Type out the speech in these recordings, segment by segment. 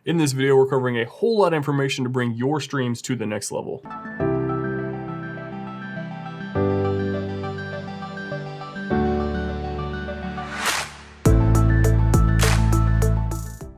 In this video, we're covering a whole lot of information to bring your streams to the next level.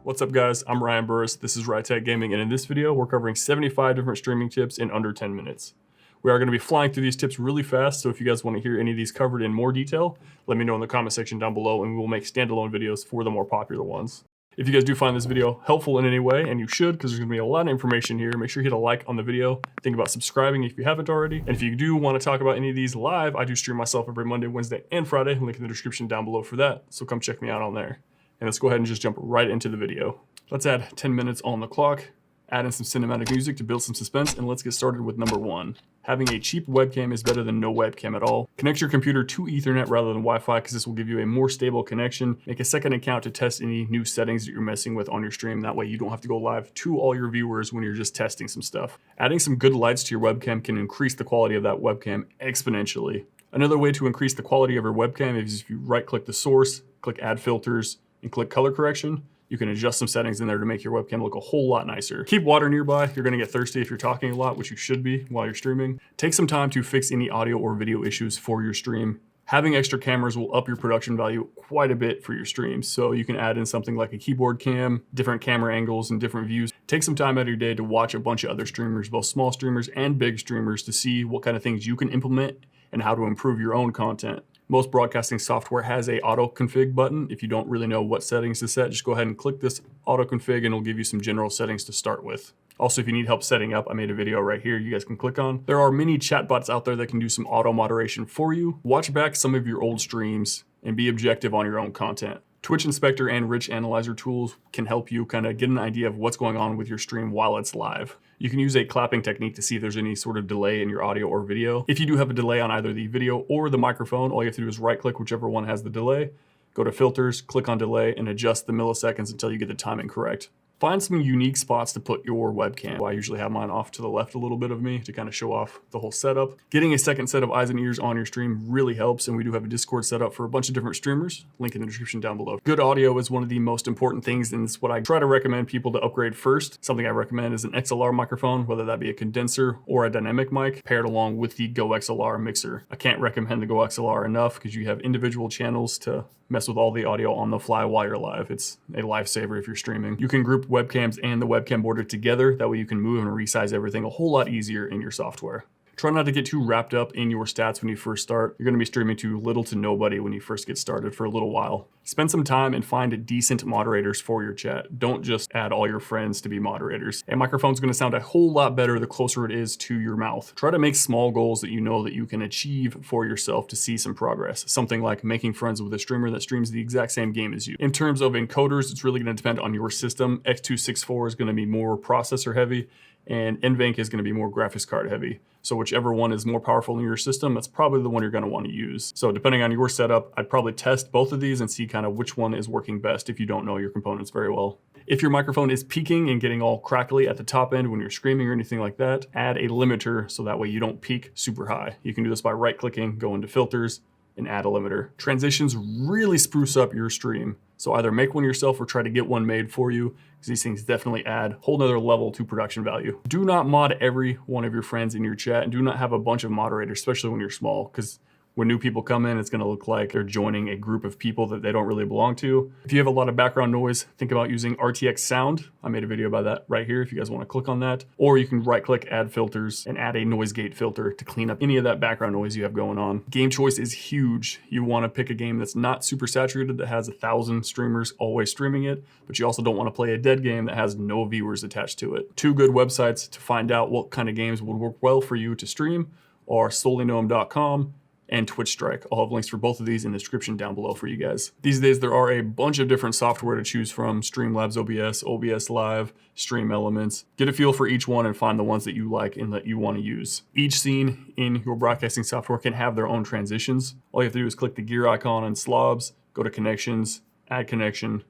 What's up guys, I'm Ryan Burris, this is Rytech Gaming, and in this video, we're covering 75 different streaming tips in under 10 minutes. We are going to be flying through these tips really fast, so if you guys want to hear any of these covered in more detail, let me know in the comment section down below, and we will make standalone videos for the more popular ones. If you guys do find this video helpful in any way, and you should, because there's going to be a lot of information here, make sure you hit a like on the video. Think about subscribing if you haven't already. And if you do want to talk about any of these live, I do stream myself every Monday, Wednesday, and Friday. Link in the description down below for that, so come check me out on there. And let's go ahead and just jump right into the video. Let's add 10 minutes on the clock, add in some cinematic music to build some suspense, and let's get started with number 1. Having a cheap webcam is better than no webcam at all. Connect your computer to Ethernet rather than Wi-Fi because this will give you a more stable connection. Make a second account to test any new settings that you're messing with on your stream. That way you don't have to go live to all your viewers when you're just testing some stuff. Adding some good lights to your webcam can increase the quality of that webcam exponentially. Another way to increase the quality of your webcam is if you right-click the source, click Add Filters, and click Color Correction. You can adjust some settings in there to make your webcam look a whole lot nicer. Keep water nearby. You're gonna get thirsty if you're talking a lot, which you should be while you're streaming. Take some time to fix any audio or video issues for your stream. Having extra cameras will up your production value quite a bit for your streams. So you can add in something like a keyboard cam, different camera angles, and different views. Take some time out of your day to watch a bunch of other streamers, both small streamers and big streamers, to see what kind of things you can implement and how to improve your own content. Most broadcasting software has a auto config button. If you don't really know what settings to set, just go ahead and click this auto config and it'll give you some general settings to start with. Also, if you need help setting up, I made a video right here you guys can click on. There are many chatbots out there that can do some auto moderation for you. Watch back some of your old streams and be objective on your own content. Twitch Inspector and Rich Analyzer tools can help you kind of get an idea of what's going on with your stream while it's live. You can use a clapping technique to see if there's any sort of delay in your audio or video. If you do have a delay on either the video or the microphone, all you have to do is right click whichever one has the delay, go to filters, click on delay, and adjust the milliseconds until you get the timing correct. Find some unique spots to put your webcam. I usually have mine off to the left a little bit of me to kind of show off the whole setup. Getting a second set of eyes and ears on your stream really helps, and we do have a Discord set up for a bunch of different streamers. Link in the description down below. Good audio is one of the most important things, and it's what I try to recommend people to upgrade first. Something I recommend is an XLR microphone, whether that be a condenser or a dynamic mic, paired along with the Go XLR mixer. I can't recommend the Go XLR enough because you have individual channels to mess with all the audio on the fly while you're live. It's a lifesaver if you're streaming. You can group webcams and the webcam border together. That way you can move and resize everything a whole lot easier in your software. Try not to get too wrapped up in your stats when you first start. You're going to be streaming to little to nobody when you first get started for a little while. Spend some time and find decent moderators for your chat. Don't just add all your friends to be moderators. A microphone's going to sound a whole lot better the closer it is to your mouth. Try to make small goals that you know that you can achieve for yourself to see some progress. Something like making friends with a streamer that streams the exact same game as you. In terms of encoders, it's really going to depend on your system. X264 is going to be more processor heavy, and NVENC is going to be more graphics card heavy. So whichever one is more powerful in your system, that's probably the one you're going to want to use. So depending on your setup, I'd probably test both of these and see kind of which one is working best if you don't know your components very well. If your microphone is peaking and getting all crackly at the top end when you're screaming or anything like that, add a limiter so that way you don't peak super high. You can do this by right-clicking, go into filters, and add a limiter. Transitions really spruce up your stream. So either make one yourself or try to get one made for you, because these things definitely add a whole nother level to production value. Do not mod every one of your friends in your chat, and do not have a bunch of moderators, especially when you're small, because when new people come in, it's going to look like they're joining a group of people that they don't really belong to. If you have a lot of background noise, think about using RTX sound. I made a video about that right here if you guys want to click on that. Or you can right click, add filters, and add a noise gate filter to clean up any of that background noise you have going on. Game choice is huge. You want to pick a game that's not super saturated, that has 1,000 streamers always streaming it, but you also don't want to play a dead game that has no viewers attached to it. Two good websites to find out what kind of games would work well for you to stream are solelygnome.com and Twitch Strike. I'll have links for both of these in the description down below for you guys. These days, there are a bunch of different software to choose from: Streamlabs OBS, OBS Live, Stream Elements. Get a feel for each one and find the ones that you like and that you want to use. Each scene in your broadcasting software can have their own transitions. All you have to do is click the gear icon on slobs, go to connections, add connection,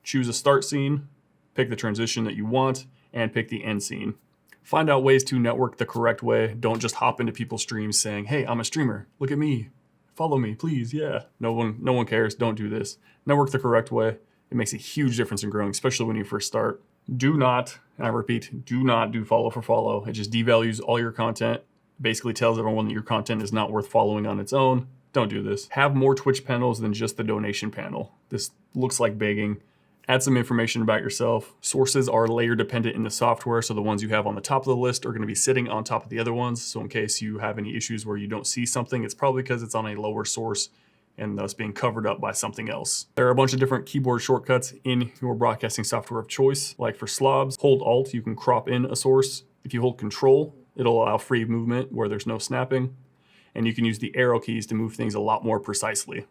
choose a start scene, pick the transition that you want, and pick the end scene. Find out ways to network the correct way. Don't just hop into people's streams saying, "Hey, I'm a streamer. Look at me. Follow me, please." Yeah. No one cares. Don't do this. Network the correct way. It makes a huge difference in growing, especially when you first start. Do not, and I repeat, do not do follow for follow. It just devalues all your content. Basically tells everyone that your content is not worth following on its own. Don't do this. Have more Twitch panels than just the donation panel. This looks like begging. Add some information about yourself. Sources are layer dependent in the software, so the ones you have on the top of the list are going to be sitting on top of the other ones. So in case you have any issues where you don't see something, it's probably because it's on a lower source and thus being covered up by something else. There are a bunch of different keyboard shortcuts in your broadcasting software of choice. Like for slobs, hold Alt, you can crop in a source. If you hold Control, it'll allow free movement where there's no snapping. And you can use the arrow keys to move things a lot more precisely.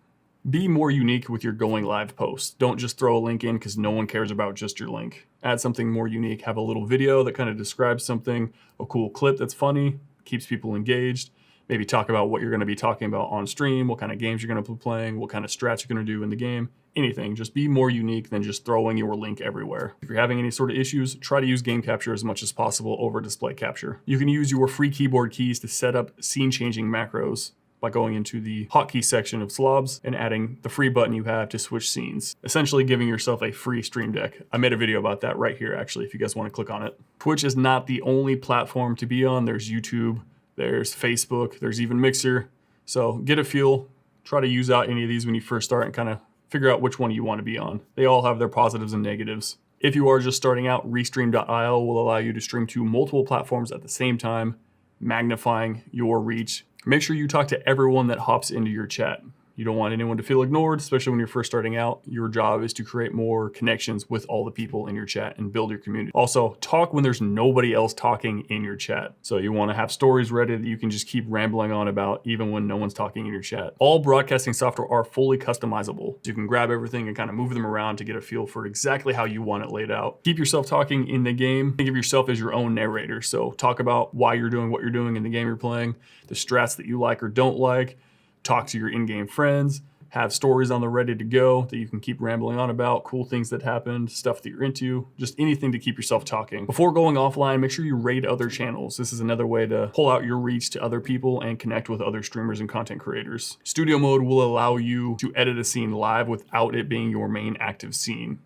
Be more unique with your going live posts. Don't just throw a link in because no one cares about just your link. Add something more unique. Have a little video that kind of describes something, a cool clip that's funny, keeps people engaged. Maybe talk about what you're going to be talking about on stream, what kind of games you're going to be playing, what kind of strats you're going to do in the game, anything. Just be more unique than just throwing your link everywhere. If you're having any sort of issues, try to use game capture as much as possible over display capture. You can use your free keyboard keys to set up scene changing macros by going into the hotkey section of slobs and adding the free button you have to switch scenes, essentially giving yourself a free stream deck. I made a video about that right here, actually, if you guys want to click on it. Twitch is not the only platform to be on. There's YouTube, there's Facebook, there's even Mixer. So get a feel, try to use out any of these when you first start and kind of figure out which one you want to be on. They all have their positives and negatives. If you are just starting out, Restream.io will allow you to stream to multiple platforms at the same time, magnifying your reach. Make sure you talk to everyone that hops into your chat. You don't want anyone to feel ignored, especially when you're first starting out. Your job is to create more connections with all the people in your chat and build your community. Also, talk when there's nobody else talking in your chat. So you want to have stories ready that you can just keep rambling on about even when no one's talking in your chat. All broadcasting software are fully customizable. So you can grab everything and kind of move them around to get a feel for exactly how you want it laid out. Keep yourself talking in the game. Think of yourself as your own narrator. So talk about why you're doing what you're doing in the game you're playing, the strats that you like or don't like. Talk to your in-game friends, have stories on the ready to go that you can keep rambling on about, cool things that happened, stuff that you're into, just anything to keep yourself talking. Before going offline, make sure you raid other channels. This is another way to pull out your reach to other people and connect with other streamers and content creators. Studio mode will allow you to edit a scene live without it being your main active scene.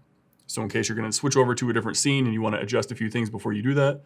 So in case you're going to switch over to a different scene and you want to adjust a few things before you do that,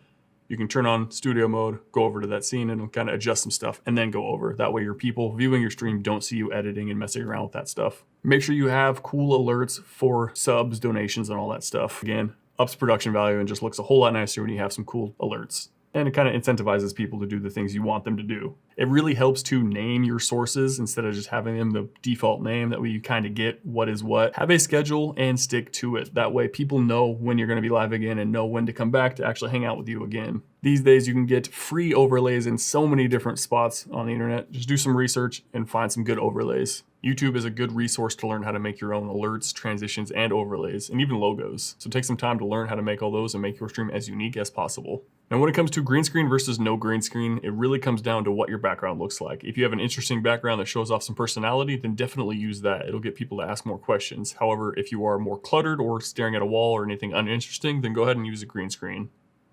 you can turn on studio mode, go over to that scene and kind of adjust some stuff and then go over. That way your people viewing your stream don't see you editing and messing around with that stuff. Make sure you have cool alerts for subs, donations, and all that stuff. Again, ups production value and just looks a whole lot nicer when you have some cool alerts. And it kind of incentivizes people to do the things you want them to do. It really helps to name your sources instead of just having them the default name. That way you kind of get what is what. Have a schedule and stick to it. That way people know when you're going to be live again and know when to come back to actually hang out with you again. These days you can get free overlays in so many different spots on the internet. Just do some research and find some good overlays. YouTube is a good resource to learn how to make your own alerts, transitions, and overlays, and even logos. So take some time to learn how to make all those and make your stream as unique as possible. Now, when it comes to green screen versus no green screen, it really comes down to what your background looks like. If you have an interesting background that shows off some personality, then definitely use that. It'll get people to ask more questions. However, if you are more cluttered or staring at a wall or anything uninteresting, then go ahead and use a green screen.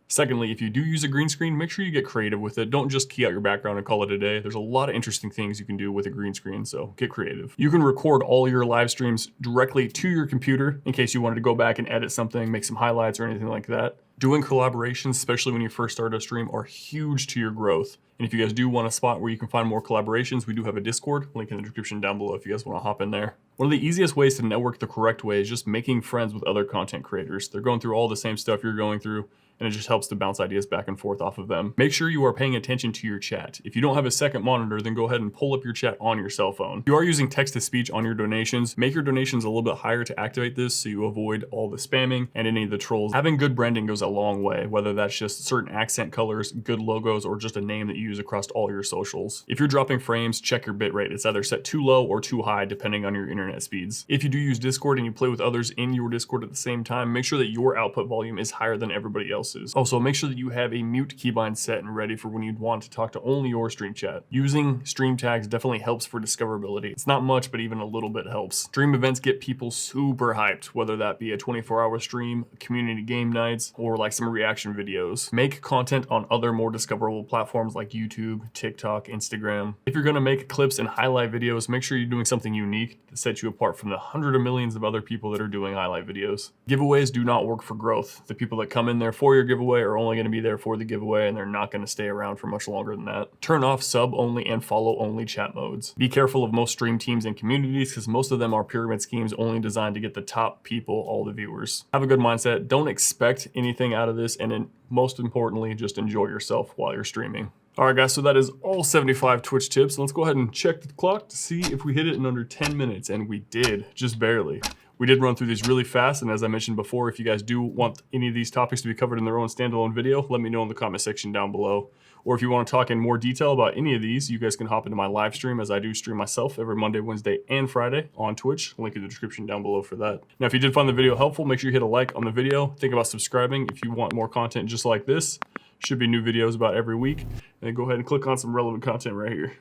Secondly, if you do use a green screen, make sure you get creative with it. Don't just key out your background and call it a day. There's a lot of interesting things you can do with a green screen, so get creative. You can record all your live streams directly to your computer in case you wanted to go back and edit something, make some highlights or anything like that. Doing collaborations, especially when you first start a stream, are huge to your growth. And if you guys do want a spot where you can find more collaborations, we do have a Discord, link in the description down below if you guys want to hop in there. One of the easiest ways to network the correct way is just making friends with other content creators. They're going through all the same stuff you're going through, and it just helps to bounce ideas back and forth off of them. Make sure you are paying attention to your chat. If you don't have a second monitor, then go ahead and pull up your chat on your cell phone. If you are using text-to-speech on your donations, make your donations a little bit higher to activate this so you avoid all the spamming and any of the trolls. Having good branding goes a long way, whether that's just certain accent colors, good logos, or just a name that you use across all your socials. If you're dropping frames, check your bitrate. It's either set too low or too high depending on your internet speeds. If you do use Discord and you play with others in your Discord at the same time, make sure that your output volume is higher than everybody else's. services. Also, make sure that you have a mute keybind set and ready for when you'd want to talk to only your stream chat. Using stream tags definitely helps for discoverability. It's not much, but even a little bit helps. Stream events get people super hyped, whether that be a 24-hour stream, community game nights, or like some reaction videos. Make content on other more discoverable platforms like YouTube, TikTok, Instagram. If you're gonna make clips and highlight videos, make sure you're doing something unique to set you apart from the hundreds of millions of other people that are doing highlight videos. Giveaways do not work for growth. The people that come in there for your giveaway are only gonna be there for the giveaway, and they're not gonna stay around for much longer than that. Turn off sub-only and follow-only chat modes. Be careful of most stream teams and communities, because most of them are pyramid schemes only designed to get the top people, all the viewers. Have a good mindset. Don't expect anything out of this, and then most importantly, just enjoy yourself while you're streaming. All right, guys, so that is all 75 Twitch tips. Let's go ahead and check the clock to see if we hit it in under 10 minutes, and we did, just barely. We did run through these really fast, and as I mentioned before, if you guys do want any of these topics to be covered in their own standalone video, let me know in the comment section down below. Or if you want to talk in more detail about any of these, you guys can hop into my live stream, as I do stream myself every Monday, Wednesday, and Friday on Twitch. Link in the description down below for that. Now, if you did find the video helpful, make sure you hit a like on the video. Think about subscribing if you want more content just like this. Should be new videos about every week. And then go ahead and click on some relevant content right here.